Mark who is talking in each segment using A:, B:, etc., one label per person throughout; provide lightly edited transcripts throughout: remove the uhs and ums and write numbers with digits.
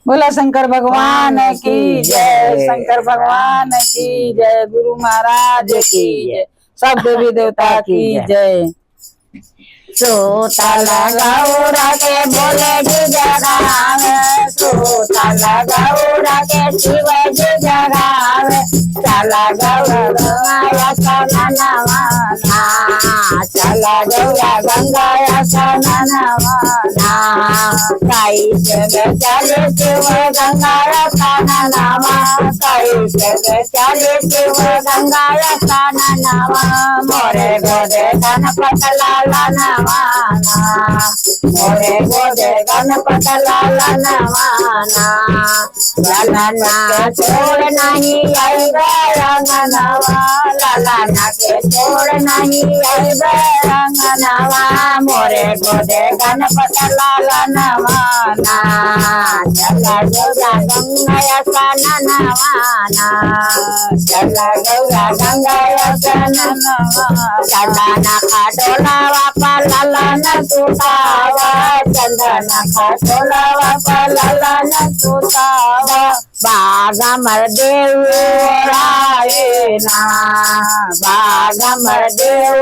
A: बोला शंकर भगवान की जय, शंकर भगवान की जय, गुरु महाराज की जय, सब देवी देवता की जय।
B: सोता लगाऊरा के बोले जी जगावे, सोता लगाऊरा के शिव जी जगावे, चला गौरा सना नवाना, चला गौरा गंगा सना नवाना, काई से चले शिव गंगा सना नवा, काई से चले शिव गंगा सना नवा, मोरे गोदे गणपत लाला नवाना, मोरे गोदे गणपत लाला नवाना, लाला छोड़ नहीं आई रंगनवा, लाला के छोड़ नहीं आई रंगनवा, मोरे गोदे गणपत लाला नवाना, चला गौरा गंगा सना नवाना, चला गौरा गंगा सना नवाना, चंदन खाटोलावा पलाला न सुतावा, चंदन खाटोलावा पलाला न सुतावा, बागमर देव राये ना, बागमर देव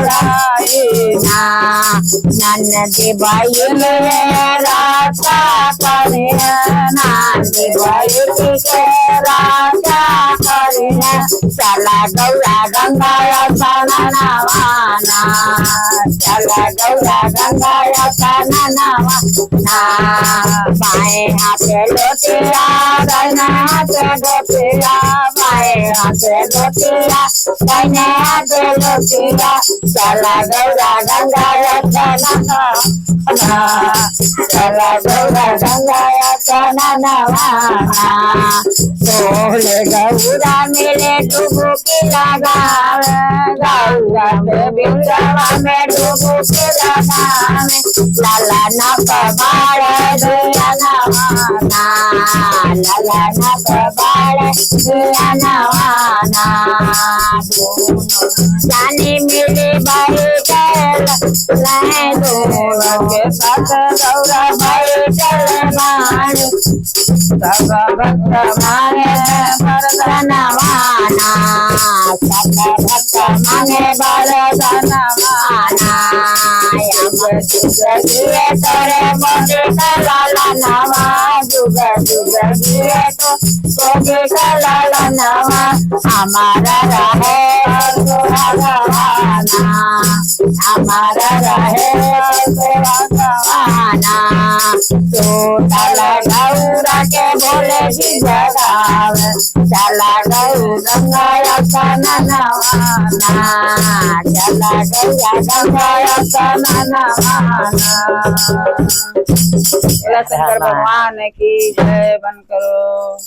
B: राये ना, नन्दी बाई राजा करे, नन्दी बाई के राजा करे, चला गौरा गंगा सना नवाना, चला गौरा गंगा सना नवाना, बाएं हाथे लोटिया दाहिने हाथे लोटिया, बाएं हाथे लोटिया दाहिने हाथे लोटिया, चला गौरा गंगा सना नवाना, चला गौरा गंगा सना नवाना, बोले गौरा मेरे डुबकी लगावे, गौरा में बिंदवा में डुबकी लगावे, लाला न कबाड़े दिया नवाना, लाला न कबाड़े दिया नवाना, जानी मिली बाई चल लाए दोनों के साथ गौरा बाई चल मारे, सब भक्त मांगे वरदानवाना, सब भक्त मांगे वरदानवाना, अब जुग जिए तोरे मोदी का लाला नवा, जुग जुग जिए तो मोदी का लाला नवा, हमारा रहे भगवाना, हमारा रहे भगवाना, सोता गौरा के बोले जी जगावे, चला गौरा गंगा सना नवाना, चला गौरा गंगा सना नवाना।
A: शंकर भगवान की जय। बन करो।